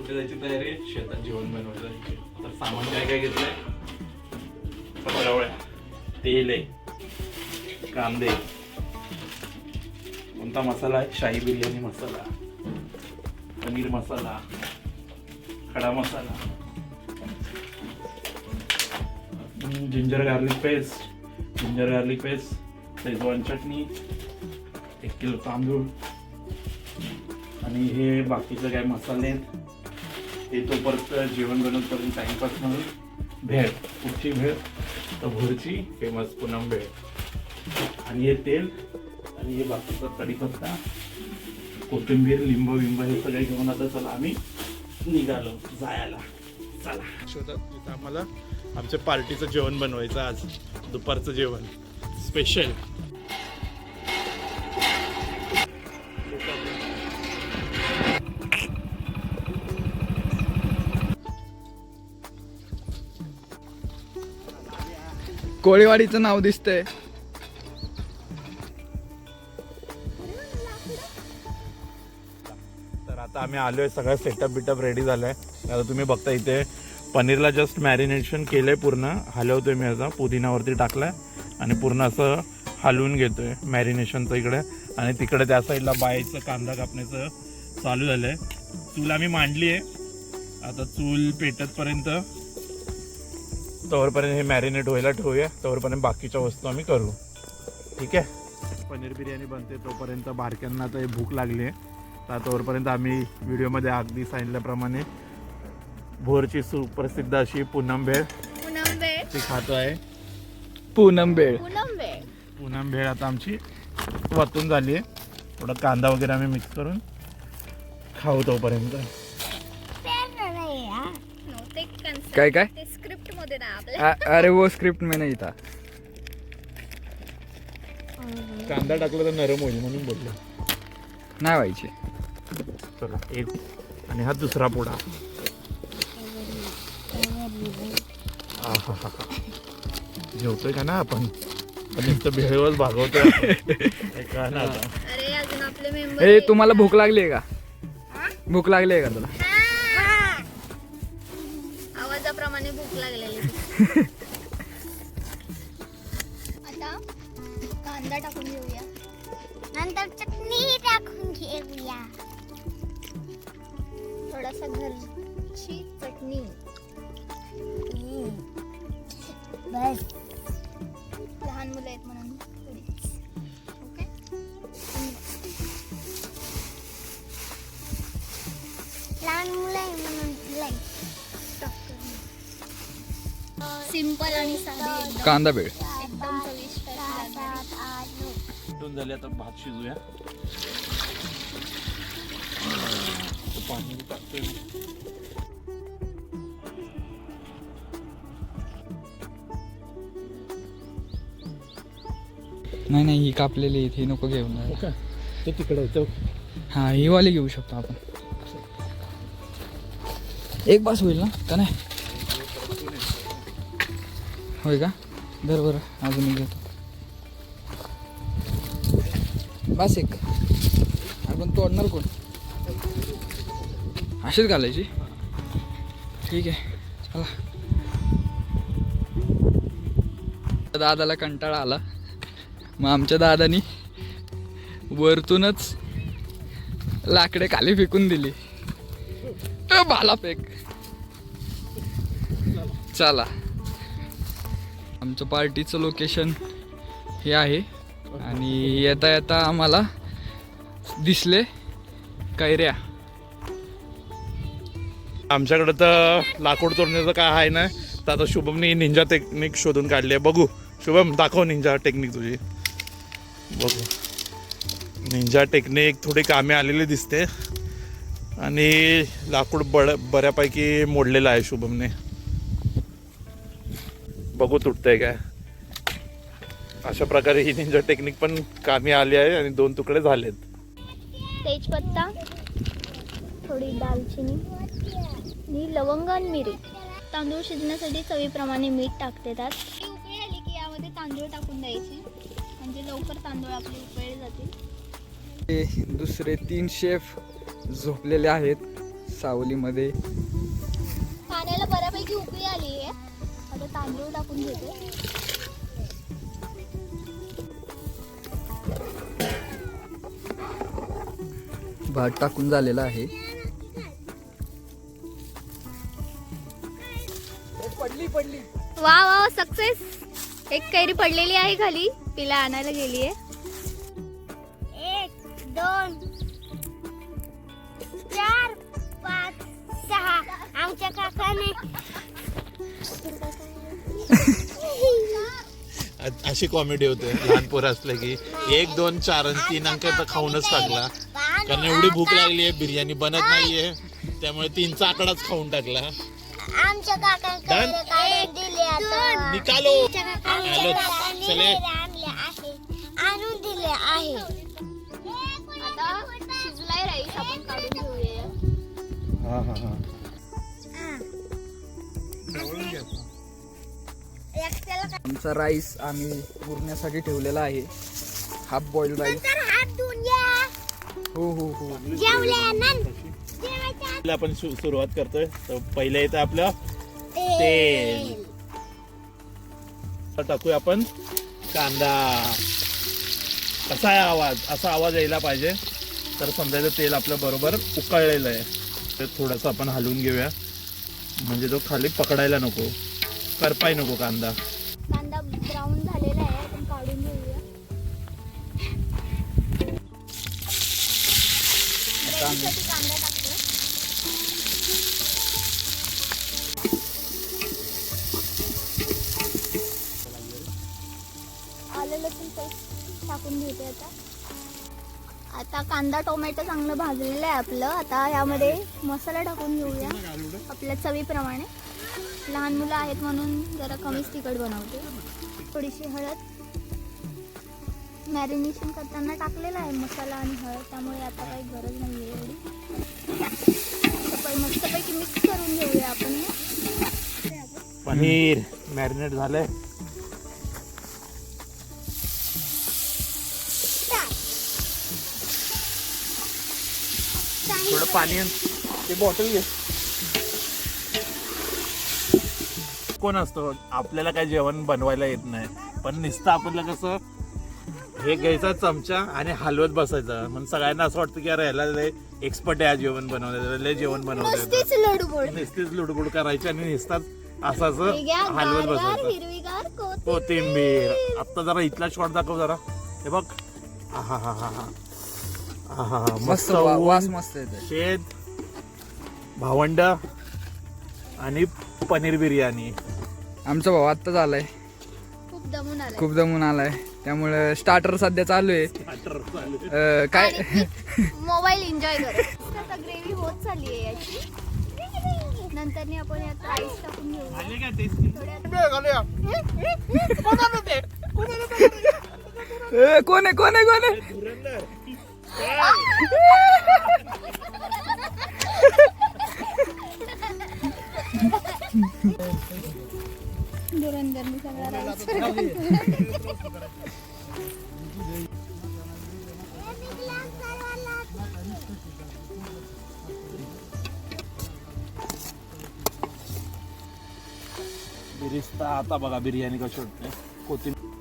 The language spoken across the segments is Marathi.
कुठे जायची तयारी? शेतात जेवण बनवायला जायची. तर सामान काय काय घेतलंय? पत्रावळ्या, तेल आहे, कांदे, कोणता मसाला आहे? शाही बिर्याणी मसाला, पनीर मसाला, खडा मसाला, जिंजर गार्लिक पेस्ट, शेजवान चटणी, 1 किलो तांदूळ आणि हे बाकीचे काय मसाले आहेत हे तो परत जेवण बनवतपर्यंत टाइमपास म्हणून भेळ, कुठची भेळ तर भुरची फेमस पूनम भेळ आणि हे तेल आणि हे बाकीचा कढीपत्ता, कोथिंबीर, लिंबू हे सगळे घेऊन आता चला आम्ही निघालो जायला. चला शोधत आम्हाला आमच्या पार्टीचं जेवण बनवायचं आज, दुपारचं जेवण स्पेशल. कोळीवाडीचं नाव दिसतंय. तर आता आम्ही आलोय, सगळं सेटअप बिटअप रेडी झालाय. आता तुम्ही बघता इथे पनीरला जस्ट मॅरिनेशन केलंय, पूर्ण हलवतोय मी. आता पुदिनावरती टाकलाय आणि पूर्ण असं हलवून घेतोय मॅरिनेशनचं इकडे. आणि तिकडे त्या साईडला बायचं कांदा कापण्याचं चालू झालंय. चूल आम्ही मांडली आहे, आता चूल पेटतपर्यंत तोवरपर्यंत हे मॅरिनेट व्हायला ठेवूया, तोवरपर्यंत बाकीच्या वस्तू आम्ही करू. ठीक आहे. पनीर बिर्याणी बनते तोपर्यंत बारक्यांना तर भूक लागली आहे. तर तोवरपर्यंत आम्ही व्हिडिओमध्ये अगदी सांगितल्याप्रमाणे भोरची सुप्रसिद्ध अशी पूनम भेळ ती खातो आहे. पूनम भेळ आता आमची वतून झाली आहे. थोडा कांदा वगैरे आम्ही मिक्स करून खाऊ तोपर्यंत. काय काय स्क्रिप्ट मध्ये ना अरे वो स्क्रिप्ट में नहीं था. कांदा टाकला तर नरम होईल म्हणून बोललो. नाही व्हायचे. चला एक आणि हा दुसरा पोळा. जेवतोय का ना आपण? नुसतं भेळवच भागवतोय. का ना आता अरे अजून आपले मेंबर ए तुम्हाला भूक लागली आहे का? भूक लागली आहे का तुला? आवाजाप्रमाणे भूक लागलेली. आता कांदा टाकून घेऊया, नंतर चटणी टाकून घेऊया, थोडासा घरची चटणी बस. लहान मुलं आहेत म्हणून थोडीच. ओके. लहान मुलं आहे म्हणून सिंपल आणि साधी कांदा भेळ एकदम चविष्ट कुठून झाले. आता भात शिजूया. पाणी टाकतोय. नाही ही कापलेली ही नको घेऊन जा. ते तिकडे होतं. हा ही वाली घेऊ शकतो आपण. एक बस होईल ना का नाही? होय का? धर बरं अजून एक घेतो. बस एक. आपण तोडणार कोण? अशीच घालायची. ठीक आहे चला. दादाला कंटाळा आला, मग आमच्या दादानी वरतूनच लाकडे खाली फेकून दिली. भाला फेक. चला आमचं पार्टीचं लोकेशन हे आहे आणि येता येता आम्हाला दिसले कैऱ्या. आमच्याकडे तर लाकूड तोडण्याचं काय आहे ना, तर आता शुभमने निंजा टेक्निक शोधून काढली आहे. बघू शुभम, दाखव निंजा टेक्निक तुझी. बघू निंजा टेक्निक थोडी कामे आलेली दिसते आणि लाकूड बऱ्यापैकी मोडलेलं आहे शुभमने. बघू तुटतंय काय. अशा प्रकारे ही निंजा टेक्निक पण कामी आली आहे आणि 2 तुकडे झालेत. तेजपत्ता, थोडी दालचिनी आणि लवंग आणि मिरी. तांदूळ शिजण्यासाठी चवीप्रमाणे मीठ टाकते. त्यात उकळी आली की यामध्ये तांदूळ टाकून द्यायचे, म्हणजे लवकर तांदूळ आपले उकळले जातील. दुसरे 3 शेफ झोपलेले आहेत. सावलीमध्ये. पाण्याला बऱ्यापैकी उकळी आली आहे. आता तांदूळ टाकून घेते. भात टाकून झालेला आहे. वा वा सक्सेस. एक कैरी पडलेली आहे खाली, तिला आणायला गेली आहे. 1 2 4 5 6 आमच्या काकाने अशी कॉमेडी होते लहान पोरं असले की 1 2 4 आणि 3 अंक तर खाऊनच टाकला, कारण एवढी भूक लागली आहे, बिर्याणी बनत नाहीये, त्यामुळे 3चा आकडाच खाऊन टाकला. आमच्या काकांकडे काढून दिले आता. निकालो आमच्या काकांनी चले. आणले आहे, आणून दिले आहे. आता शिजलाय राईस, आपण काढून घेऊया. हा हा हा आमचा राईस आम्ही पुरण्यासाठी ठेवलेला आहे. Half boiled rice. तर हात धुवून घ्या. हो हो हो. जेवल्यानंतर आपण सुरुवात करतोय. तर पहिले येतं आपलं तेल. टाकूया आपण कांदा. कसा आहे आवाज, असा आवाज यायला पाहिजे, तर समजायचं तेल आपलं बरोबर उकळलेलं आहे. तर थोडंसं आपण हलवून घेऊया, म्हणजे तो खाली पकडायला नको, करपाय नको कांदा. कांदा ब्राऊन झालेला आहे, आपण काढून घेऊया. ग्रेव्हीसाठी कांदा टाकतो. आलं लसूण पेस्ट टाकून घेते आता. आता कांदा टोमॅटो चांगलं भाजलेलं आहे आपलं. आता यामध्ये मसाला टाकून घेऊया आपल्या चवीप्रमाणे. लहान मुलं आहेत म्हणून जरा कमीच तिखट बनवते. थोडीशी हळद. मॅरिनेशन करताना टाकलेला आहे मसाला आणि हळद, त्यामुळे आता काही गरज नाही आहे एवढी. मस्तपैकी मिक्स करून घेऊया आपण हे. पनीर मॅरिनेट झालंय. थोडं पाणी आण. ते बॉटल घे. कोण असतो आपल्याला काय जेवण बनवायला येत नाही, पण नुसतं आपल्याला कसं हे घ्यायचा चमचा आणि हलवत बसायचं, म्हणून सगळ्यांना असं वाटतं की अरे ह्याला लय एक्सपर्ट आहे जेवण बनवण्याचं, लय जेवण बनवतं. नुसतीच लडबोड. नुसतीच लुडबुड करायची आणि नुसताच असं असं हे घ्या, हलवत गारगार बसायचं. हिरवीगार कोथिंबीर. आता जरा इथला शॉट दाखव जरा. हे बघ. हा हा हा हा हा. मस्त वास मस्त येते. शेत, भावंड आणि पनीर बिर्याणी. आमचा भाऊ आत्ताच आलाय, खूप दमून आलाय. खूप दमून आलाय, त्यामुळे स्टार्टर सध्या चालू आहे. काय मोबाईल एन्जॉय करत. आता ग्रेव्ही होत चालली आहे याची. नंतर आपण यात राईस टाकून घेऊया. कोण आहे कोण आहे कोण आहे? धुरंधरनी सगळा राईस. बिरिस्ता. आता बघा बिर्याणी कशी वाटते. कोथिंबीर.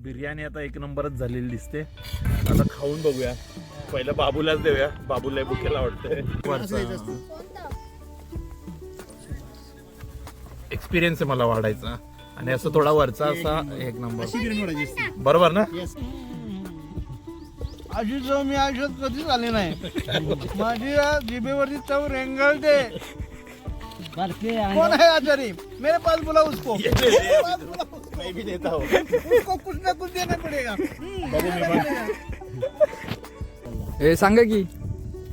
बिर्याणी आता एक नंबरच झालेली दिसते. आता खाऊन बघूया. पहिलं बाबूलाच देऊया, बाबूला भुकेला वाटतंय. एक्सपिरियन्स आहे मला वाढायचा, आणि असं थोडा वरचा असा एक नंबर. बरोबर ना? अशी चव मी आयुष्यात कधीच आली नाही. माझी जिभेवरची चव रेंगाळते. कौन है आचारी? मेरे पास बुला उसको. मैं भी देता हूँ. उसको कुछ ना कुछ देना पड़ेगा. हे सांगा की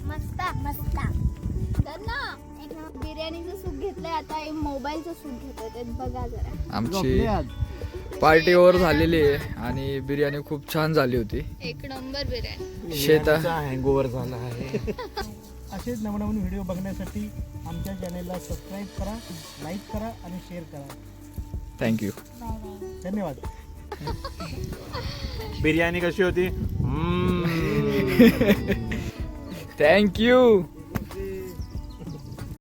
मस्त मस्त. तर ना बिर्याणीचं सूप घेतलंय, आता हे मोबाईलचं सूप घेतोय. ते बघा जरा. आमची पार्टी ओव्हर झालेली आहे आणि बिर्याणी खूप छान झाली होती. एक नंबर बिर्याणी. शेता हँगओव्हर झाला आहे. असेच नवनवीन व्हिडिओ बघण्यासाठी आमच्या चॅनेलला सबस्क्राईब करा, लाईक करा आणि शेअर करा. थँक्यू. धन्यवाद. बिर्याणी कशी होती? थँक्यू